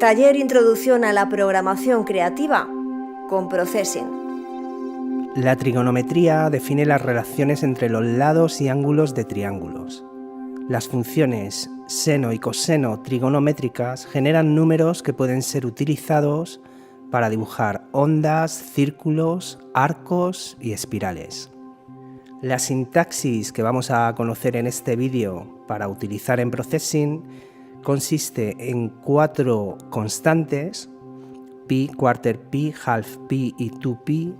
Taller Introducción a la Programación Creativa con Processing. La trigonometría define las relaciones entre los lados y ángulos de triángulos. Las funciones seno y coseno trigonométricas generan números que pueden ser utilizados para dibujar ondas, círculos, arcos y espirales. La sintaxis que vamos a conocer en este vídeo para utilizar en Processing consiste en 4 constantes, pi, quarter pi, half pi y 2pi,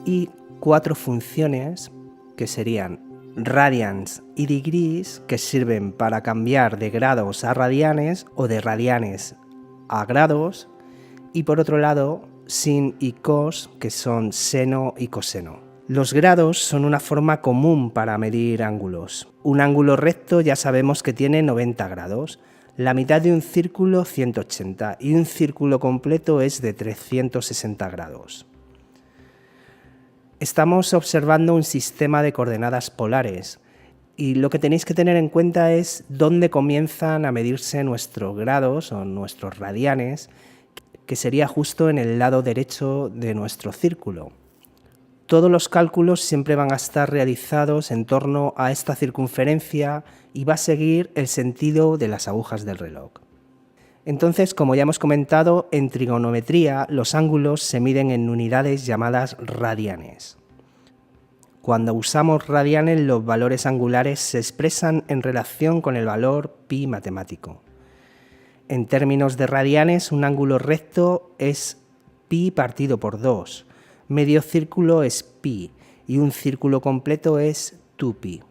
y 4 funciones que serían radians y degrees, que sirven para cambiar de grados a radianes o de radianes a grados, y por otro lado sin y cos, que son seno y coseno. Los grados son una forma común para medir ángulos. Un ángulo recto ya sabemos que tiene 90 grados, la mitad de un círculo 180 y un círculo completo es de 360 grados. Estamos observando un sistema de coordenadas polares y lo que tenéis que tener en cuenta es dónde comienzan a medirse nuestros grados o nuestros radianes, que sería justo en el lado derecho de nuestro círculo. Todos los cálculos siempre van a estar realizados en torno a esta circunferencia y va a seguir el sentido de las agujas del reloj. Entonces, como ya hemos comentado, en trigonometría los ángulos se miden en unidades llamadas radianes. Cuando usamos radianes, los valores angulares se expresan en relación con el valor pi matemático. En términos de radianes, un ángulo recto es pi partido por 2. Medio círculo es pi y un círculo completo es 2pi.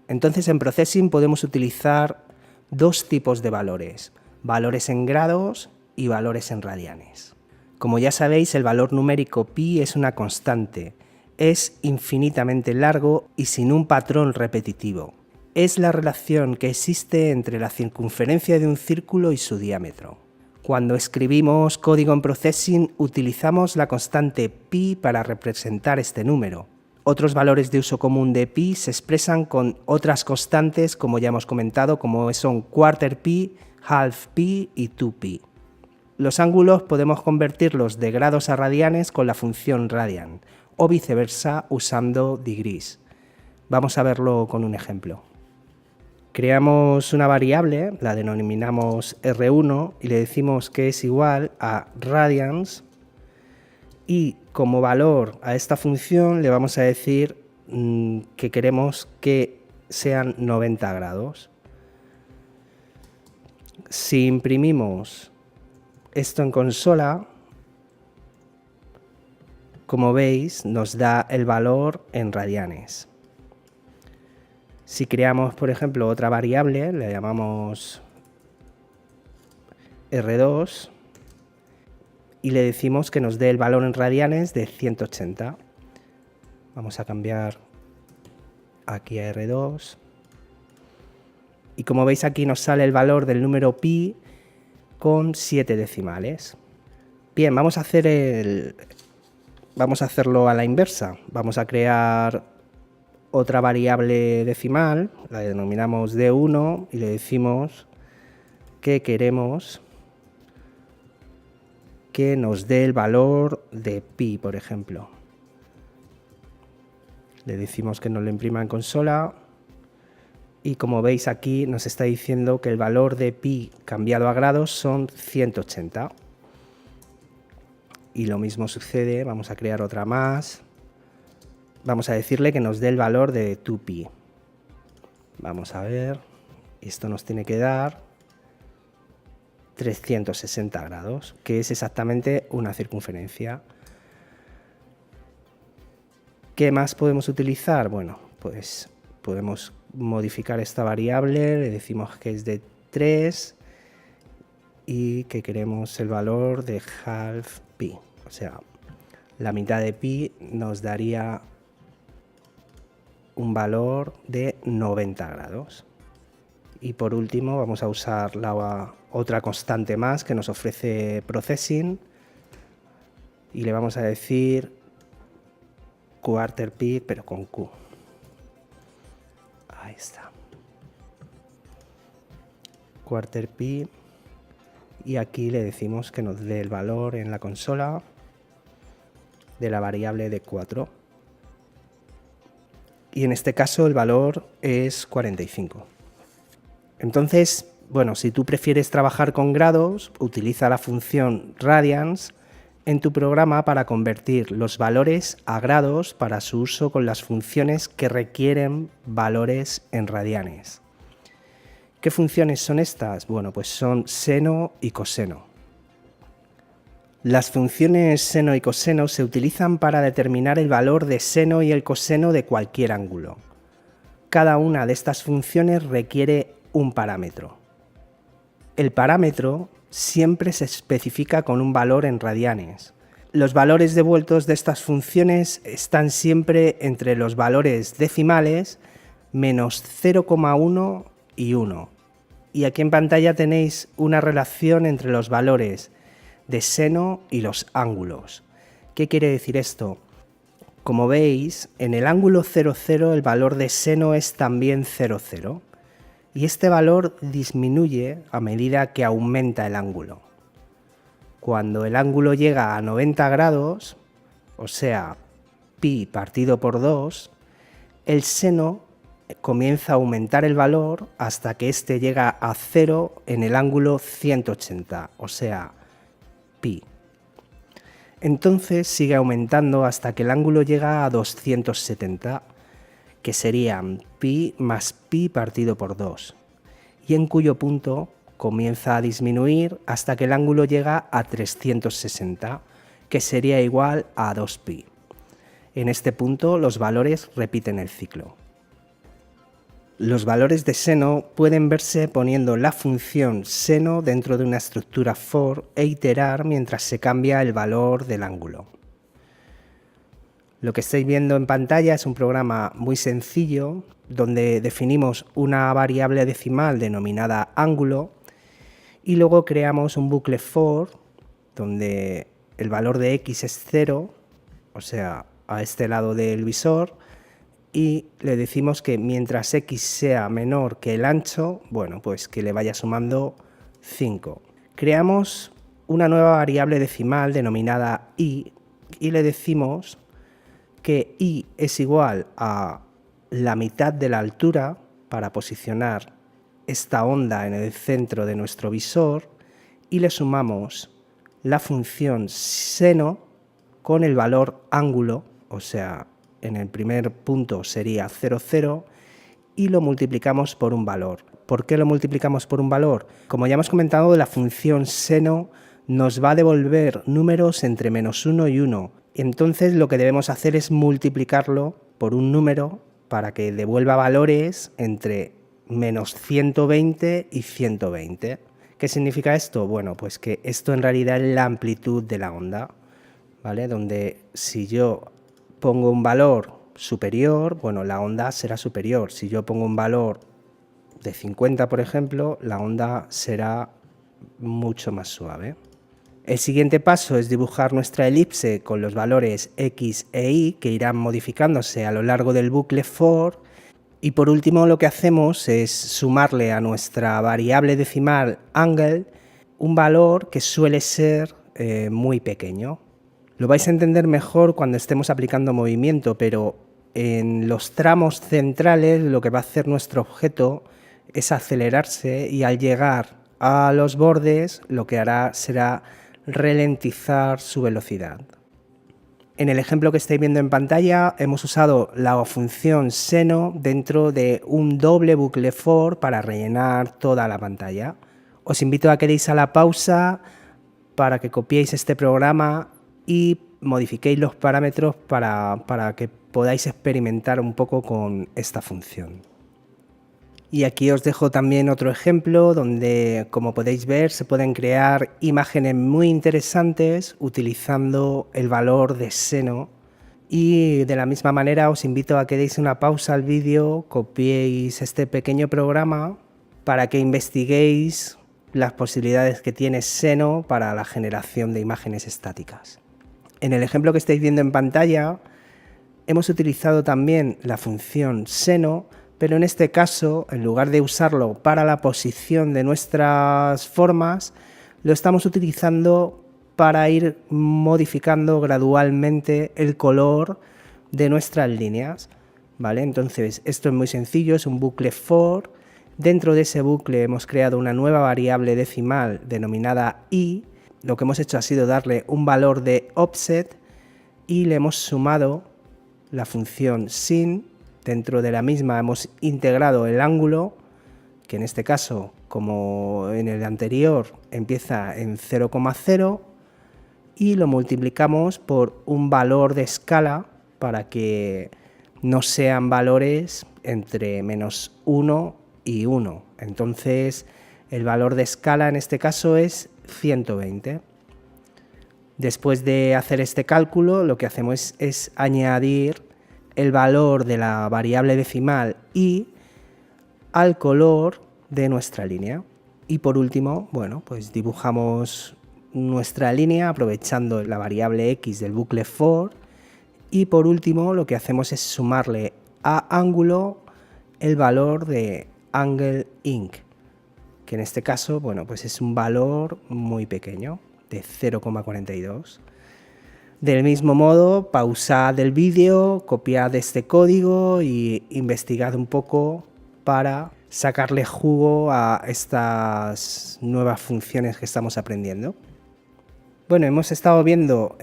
Entonces en Processing podemos utilizar dos tipos de valores, valores en grados y valores en radianes. Como ya sabéis, el valor numérico pi es una constante, es infinitamente largo y sin un patrón repetitivo. Es la relación que existe entre la circunferencia de un círculo y su diámetro. Cuando escribimos código en Processing utilizamos la constante pi para representar este número. Otros valores de uso común de pi se expresan con otras constantes, como ya hemos comentado, como son quarter pi, half pi y 2pi. Los ángulos podemos convertirlos de grados a radianes con la función radian, o viceversa usando degrees. Vamos a verlo con un ejemplo. Creamos una variable, la denominamos R1 y le decimos que es igual a radians y como valor a esta función le vamos a decir que queremos que sean 90 grados. Si imprimimos esto en consola, como veis nos da el valor en radianes. Si creamos, por ejemplo, otra variable, le llamamos R2 y le decimos que nos dé el valor en radianes de 180. Vamos a cambiar aquí a R2 y como veis aquí nos sale el valor del número pi con 7 decimales. Bien, vamos a hacerlo a la inversa. Vamos a crear otra variable decimal, la denominamos D1 y le decimos que queremos que nos dé el valor de pi, por ejemplo. Le decimos que nos lo imprima en consola y como veis aquí nos está diciendo que el valor de pi cambiado a grados son 180. Y lo mismo sucede, vamos a crear otra más. Vamos a decirle que nos dé el valor de 2pi. Vamos a ver, esto nos tiene que dar 360 grados, que es exactamente una circunferencia. ¿Qué más podemos utilizar? Bueno, pues podemos modificar esta variable, le decimos que es de 3 y que queremos el valor de half pi, o sea, la mitad de pi nos daría un valor de 90 grados. Y por último vamos a usar la otra constante más que nos ofrece Processing y le vamos a decir quarter pi pero con Q. Ahí está. Quarter pi y aquí le decimos que nos dé el valor en la consola de la variable de 4. Y en este caso el valor es 45. Entonces, bueno, si tú prefieres trabajar con grados, utiliza la función radians en tu programa para convertir los valores a grados para su uso con las funciones que requieren valores en radianes. ¿Qué funciones son estas? Bueno, pues son seno y coseno. Las funciones seno y coseno se utilizan para determinar el valor de seno y el coseno de cualquier ángulo. Cada una de estas funciones requiere un parámetro. El parámetro siempre se especifica con un valor en radianes. Los valores devueltos de estas funciones están siempre entre los valores decimales menos 0,1 y 1. Y aquí en pantalla tenéis una relación entre los valores de seno y los ángulos. ¿Qué quiere decir esto? Como veis, en el ángulo 0,0 el valor de seno es también 0,0 y este valor disminuye a medida que aumenta el ángulo. Cuando el ángulo llega a 90 grados, o sea, pi partido por 2, el seno comienza a aumentar el valor hasta que este llega a 0 en el ángulo 180, o sea, pi. Entonces sigue aumentando hasta que el ángulo llega a 270, que serían pi más pi partido por 2, y en cuyo punto comienza a disminuir hasta que el ángulo llega a 360, que sería igual a 2pi. En este punto los valores repiten el ciclo. Los valores de seno pueden verse poniendo la función seno dentro de una estructura for e iterar mientras se cambia el valor del ángulo. Lo que estáis viendo en pantalla es un programa muy sencillo donde definimos una variable decimal denominada ángulo y luego creamos un bucle for donde el valor de x es 0, o sea, a este lado del visor, y le decimos que mientras x sea menor que el ancho, bueno, pues que le vaya sumando 5. Creamos una nueva variable decimal denominada y le decimos que y es igual a la mitad de la altura para posicionar esta onda en el centro de nuestro visor y le sumamos la función seno con el valor ángulo, o sea, en el primer punto sería 0,0 y lo multiplicamos por un valor. ¿Por qué lo multiplicamos por un valor? Como ya hemos comentado, la función seno nos va a devolver números entre -1 y 1. Entonces lo que debemos hacer es multiplicarlo por un número para que devuelva valores entre -120 y 120. ¿Qué significa esto? Bueno, pues que esto en realidad es la amplitud de la onda, ¿vale? Donde si yo pongo un valor superior, bueno, la onda será superior. Si yo pongo un valor de 50, por ejemplo, la onda será mucho más suave. El siguiente paso es dibujar nuestra elipse con los valores x e y que irán modificándose a lo largo del bucle for. Y por último lo que hacemos es sumarle a nuestra variable decimal angle un valor que suele ser muy pequeño. Lo vais a entender mejor cuando estemos aplicando movimiento, pero en los tramos centrales lo que va a hacer nuestro objeto es acelerarse y al llegar a los bordes lo que hará será ralentizar su velocidad. En el ejemplo que estáis viendo en pantalla hemos usado la función seno dentro de un doble bucle for para rellenar toda la pantalla. Os invito a que deis a la pausa para que copiéis este programa y modifiquéis los parámetros para que podáis experimentar un poco con esta función. Y aquí os dejo también otro ejemplo donde, como podéis ver, se pueden crear imágenes muy interesantes utilizando el valor de seno. Y de la misma manera os invito a que deis una pausa al vídeo, copiéis este pequeño programa para que investiguéis las posibilidades que tiene seno para la generación de imágenes estáticas. En el ejemplo que estáis viendo en pantalla hemos utilizado también la función seno, pero en este caso, en lugar de usarlo para la posición de nuestras formas, lo estamos utilizando para ir modificando gradualmente el color de nuestras líneas, ¿vale? Entonces, esto es muy sencillo, es un bucle for. Dentro de ese bucle hemos creado una nueva variable decimal denominada i. Lo que hemos hecho ha sido darle un valor de offset y le hemos sumado la función sin. Dentro de la misma hemos integrado el ángulo, que en este caso, como en el anterior, empieza en 0,0 y lo multiplicamos por un valor de escala para que no sean valores entre -1 y 1. Entonces, el valor de escala en este caso es 120. Después de hacer este cálculo, lo que hacemos es añadir el valor de la variable decimal i al color de nuestra línea. Y por último, bueno, pues dibujamos nuestra línea aprovechando la variable x del bucle for. Y por último, lo que hacemos es sumarle a ángulo el valor de angle inc, que en este caso, bueno, pues es un valor muy pequeño, de 0,42. Del mismo modo, pausad el vídeo, copiad este código y investigad un poco para sacarle jugo a estas nuevas funciones que estamos aprendiendo. Bueno, hemos estado viendo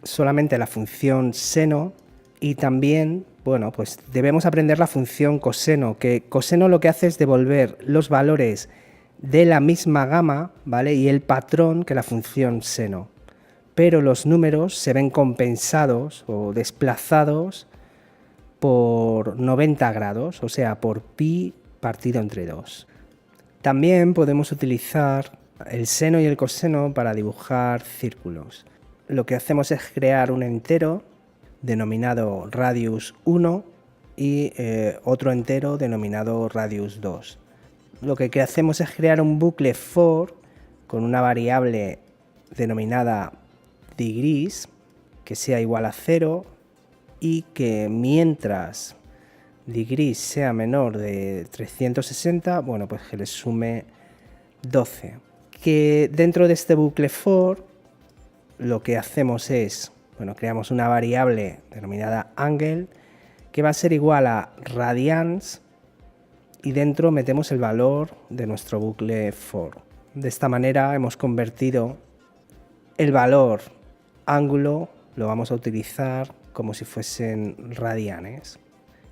solamente la función seno y también, bueno, pues debemos aprender la función coseno, que coseno lo que hace es devolver los valores de la misma gama, ¿vale? Y el patrón que la función seno. Pero los números se ven compensados o desplazados por 90 grados, o sea, por pi partido entre 2. También podemos utilizar el seno y el coseno para dibujar círculos. Lo que hacemos es crear un entero denominado radius 1 y otro entero denominado radius 2. Lo que hacemos es crear un bucle for con una variable denominada degrees que sea igual a 0 y que mientras degrees sea menor de 360, bueno, pues que le sume 12. Que dentro de este bucle for lo que hacemos es, bueno, creamos una variable denominada angle que va a ser igual a radians y dentro metemos el valor de nuestro bucle for. De esta manera hemos convertido el valor ángulo, lo vamos a utilizar como si fuesen radianes.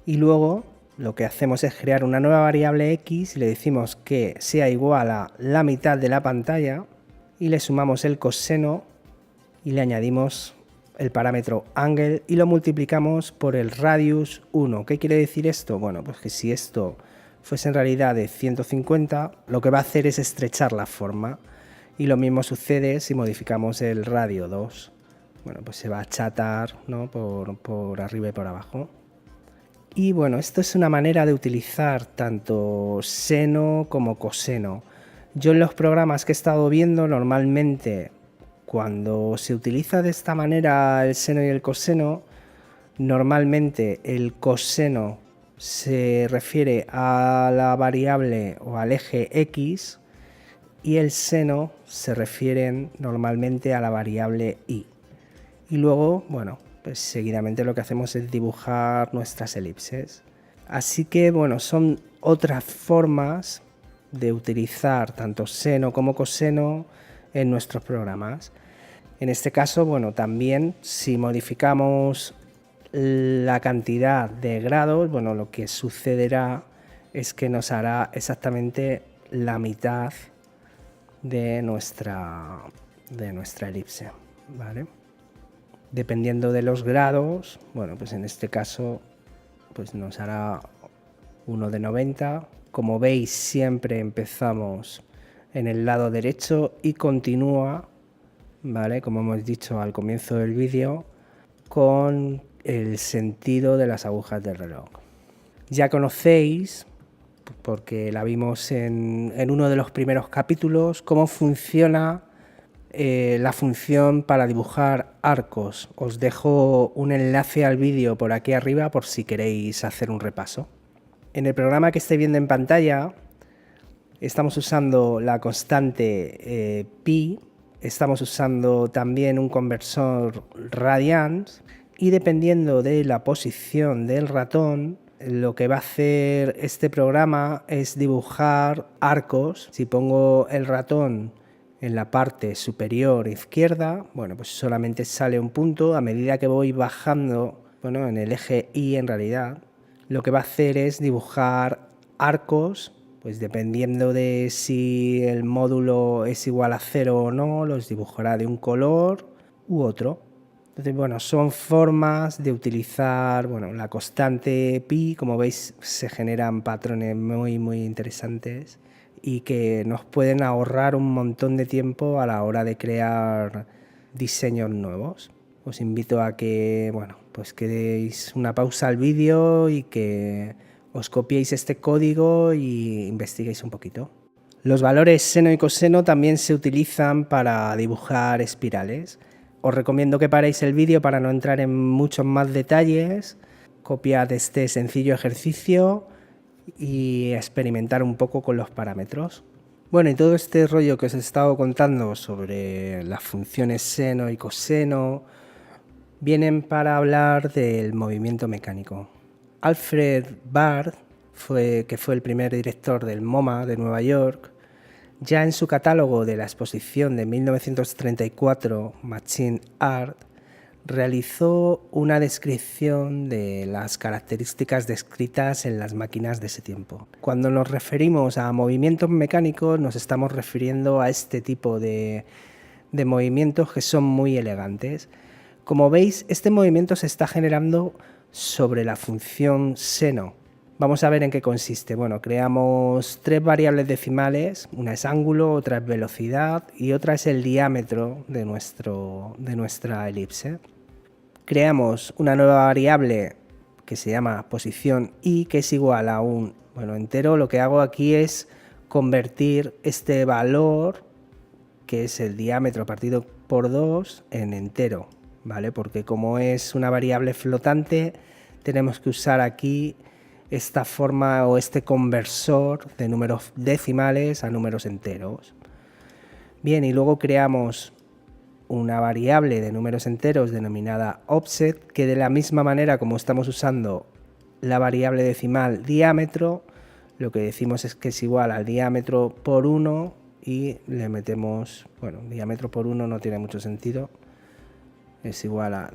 Y luego lo que hacemos es crear una nueva variable x y le decimos que sea igual a la mitad de la pantalla y le sumamos el coseno y le añadimos el parámetro angle y lo multiplicamos por el radius 1. ¿Qué quiere decir esto? Bueno, pues que si esto fuese en realidad de 150, lo que va a hacer es estrechar la forma. Y lo mismo sucede si modificamos el radio 2. Bueno, pues se va a achatar, ¿no? por arriba y por abajo. Y bueno, esto es una manera de utilizar tanto seno como coseno. Yo en los programas que he estado viendo, normalmente cuando se utiliza de esta manera el seno y el coseno, normalmente el coseno se refiere a la variable o al eje x y el seno se refiere normalmente a la variable y. Y luego, bueno, pues seguidamente lo que hacemos es dibujar nuestras elipses. Así que, bueno, son otras formas de utilizar tanto seno como coseno en nuestros programas. En este caso, bueno, también si modificamos la cantidad de grados, bueno, lo que sucederá es que nos hará exactamente la mitad de nuestra elipse, ¿vale? Dependiendo de los grados, bueno, pues en este caso pues nos hará uno de 90. Como veis, siempre empezamos en el lado derecho y continúa, ¿vale? Como hemos dicho al comienzo del vídeo, con el sentido de las agujas del reloj. Ya conocéis, porque la vimos en uno de los primeros capítulos, cómo funciona la función para dibujar arcos. Os dejo un enlace al vídeo por aquí arriba por si queréis hacer un repaso. En el programa que estáis viendo en pantalla Estamos usando la constante pi, estamos usando también un conversor radians y dependiendo de la posición del ratón, lo que va a hacer este programa es dibujar arcos. Si pongo el ratón en la parte superior izquierda, bueno, pues solamente sale un punto. A medida que voy bajando, bueno, en el eje Y en realidad, lo que va a hacer es dibujar arcos, pues dependiendo de si el módulo es igual a 0 o no, los dibujará de un color u otro. Entonces, bueno, son formas de utilizar, bueno, la constante pi. Como veis, se generan patrones muy interesantes y que nos pueden ahorrar un montón de tiempo a la hora de crear diseños nuevos. Os invito a que, bueno, pues que deis una pausa al vídeo y que os copiéis este código y investiguéis un poquito. Los valores seno y coseno también se utilizan para dibujar espirales. Os recomiendo que paréis el vídeo para no entrar en muchos más detalles. Copiad este sencillo ejercicio y experimentar un poco con los parámetros. Bueno, y todo este rollo que os he estado contando sobre las funciones seno y coseno vienen para hablar del movimiento mecánico. Alfred Barr, que fue el primer director del MoMA de Nueva York, ya en su catálogo de la exposición de 1934, Machine Art, realizó una descripción de las características descritas en las máquinas de ese tiempo. Cuando nos referimos a movimientos mecánicos, nos estamos refiriendo a este tipo de movimientos que son muy elegantes. Como veis, este movimiento se está generando sobre la función seno. Vamos a ver en qué consiste. Bueno, creamos 3 variables decimales, una es ángulo, otra es velocidad y otra es el diámetro de nuestra elipse. Creamos una nueva variable que se llama posición y, que es igual a un entero. Lo que hago aquí es convertir este valor, que es el diámetro partido por 2, en entero, ¿vale? Porque como es una variable flotante, tenemos que usar aquí esta forma o este conversor de números decimales a números enteros. Bien, y luego creamos una variable de números enteros denominada offset, que de la misma manera como estamos usando la variable decimal diámetro, lo que decimos es que es igual al diámetro por 1 y le metemos, bueno, diámetro por 1 no tiene mucho sentido, es igual a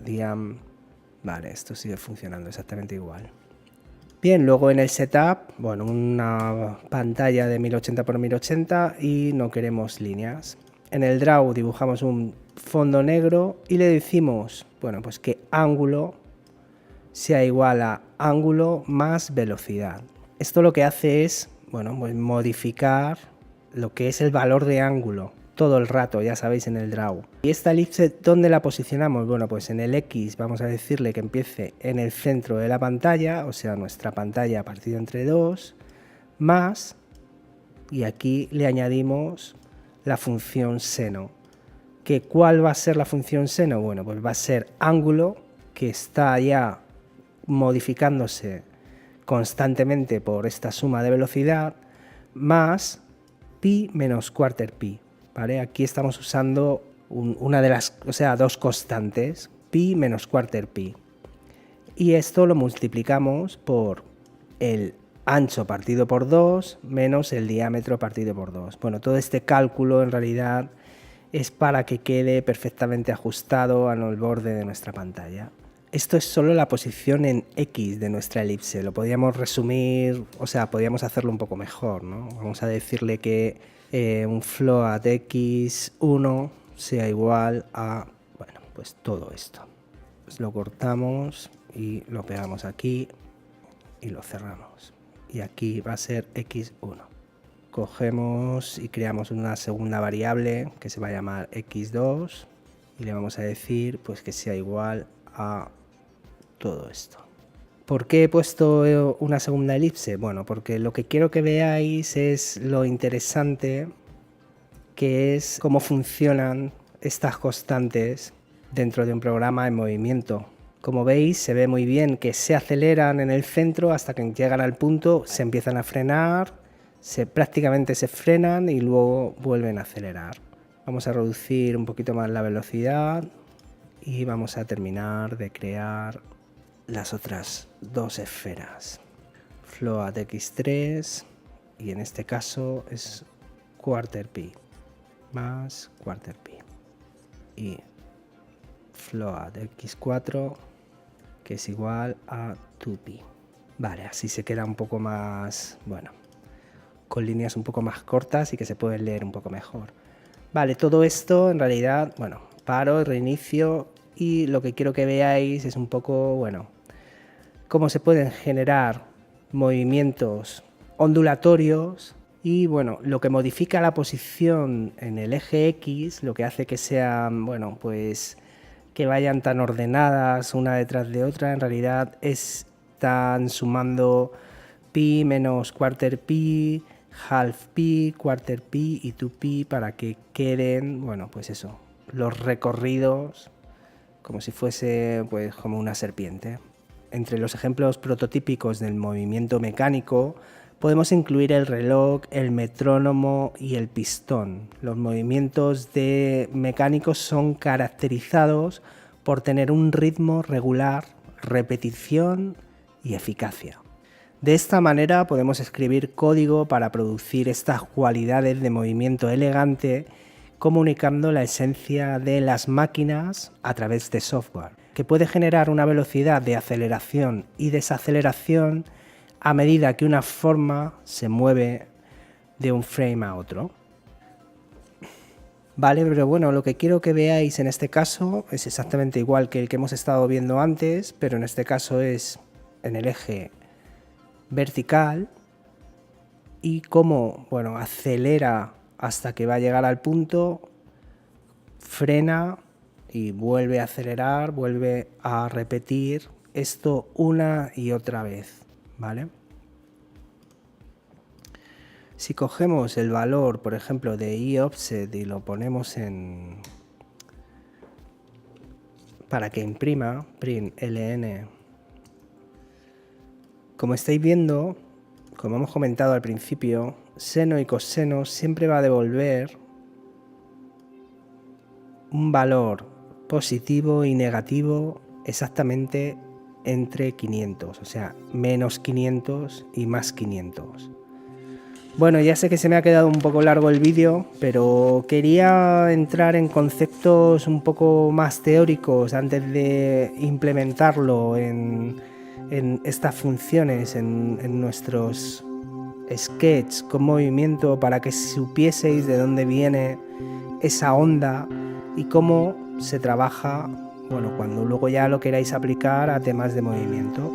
vale, esto sigue funcionando exactamente igual. Bien, luego en el setup, bueno, una pantalla de 1080 x 1080 y no queremos líneas. En el draw dibujamos un fondo negro y le decimos, bueno, pues que ángulo sea igual a ángulo más velocidad. Esto lo que hace es, bueno, pues modificar lo que es el valor de ángulo todo el rato, ya sabéis, en el draw. ¿Y esta elipse dónde la posicionamos? Bueno, pues en el X vamos a decirle que empiece en el centro de la pantalla, o sea, nuestra pantalla partido entre 2, más, y aquí le añadimos la función seno. ¿Que cuál va a ser la función seno? Bueno, pues va a ser ángulo, que está ya modificándose constantemente por esta suma de velocidad, más pi menos quarter pi. ¿Vale? Aquí estamos usando dos constantes, pi menos quarter pi. Y esto lo multiplicamos por el ancho partido por 2 menos el diámetro partido por 2. Bueno, todo este cálculo en realidad es para que quede perfectamente ajustado al borde de nuestra pantalla. Esto es solo la posición en X de nuestra elipse. Lo podríamos resumir, o sea, podríamos hacerlo un poco mejor, ¿no? Vamos a decirle que un float x1 sea igual a, bueno, pues todo esto. Pues lo cortamos y lo pegamos aquí y lo cerramos. Y aquí va a ser x1. Cogemos y creamos una segunda variable que se va a llamar x2 y le vamos a decir pues que sea igual a todo esto. ¿Por qué he puesto una segunda elipse? Bueno, porque lo que quiero que veáis es lo interesante que es cómo funcionan estas constantes dentro de un programa en movimiento. Como veis, se ve muy bien que se aceleran en el centro hasta que llegan al punto, se empiezan a frenar, prácticamente se frenan y luego vuelven a acelerar. Vamos a reducir un poquito más la velocidad y vamos a terminar de crear las otras dos esferas. Float X3 y en este caso es quarter pi más quarter pi y float X4 que es igual a 2pi. Vale, así se queda un poco más, bueno, con líneas un poco más cortas y que se pueden leer un poco mejor. Vale, todo esto en realidad, bueno, paro, reinicio y lo que quiero que veáis es un poco, bueno, cómo se pueden generar movimientos ondulatorios y, bueno, lo que modifica la posición en el eje X, lo que hace que sean, bueno, pues que vayan tan ordenadas una detrás de otra, en realidad están sumando pi menos quarter pi, half pi, quarter pi y 2pi para que queden, bueno, pues eso, los recorridos como si fuese pues como una serpiente. Entre los ejemplos prototípicos del movimiento mecánico podemos incluir el reloj, el metrónomo y el pistón. Los movimientos mecánicos son caracterizados por tener un ritmo regular, repetición y eficacia. De esta manera podemos escribir código para producir estas cualidades de movimiento elegante, comunicando la esencia de las máquinas a través de software, que puede generar una velocidad de aceleración y desaceleración a medida que una forma se mueve de un frame a otro. Vale, pero bueno, lo que quiero que veáis en este caso es exactamente igual que el que hemos estado viendo antes, pero en este caso es en el eje vertical y cómo, bueno, acelera hasta que va a llegar al punto, frena y vuelve a acelerar, vuelve a repetir esto una y otra vez, ¿vale? Si cogemos el valor, por ejemplo, de eOffset y lo ponemos para que imprima, print ln, como estáis viendo, como hemos comentado al principio, seno y coseno siempre va a devolver un valor positivo y negativo exactamente entre 500, o sea, menos 500 y más 500. Bueno, ya sé que se me ha quedado un poco largo el vídeo, pero quería entrar en conceptos un poco más teóricos antes de implementarlo en estas funciones, en nuestros sketches con movimiento, para que supieseis de dónde viene esa onda y cómo se trabaja, bueno, cuando luego ya lo queráis aplicar a temas de movimiento.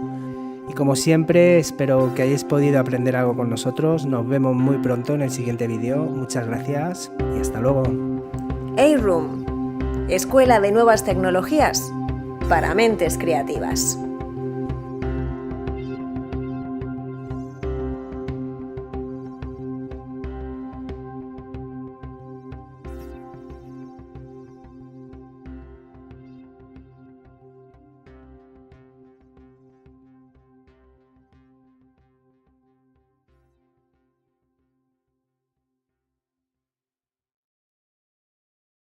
Y como siempre, espero que hayáis podido aprender algo con nosotros. Nos vemos muy pronto en el siguiente vídeo. Muchas gracias y hasta luego. A-Room, Escuela de Nuevas Tecnologías para Mentes Creativas.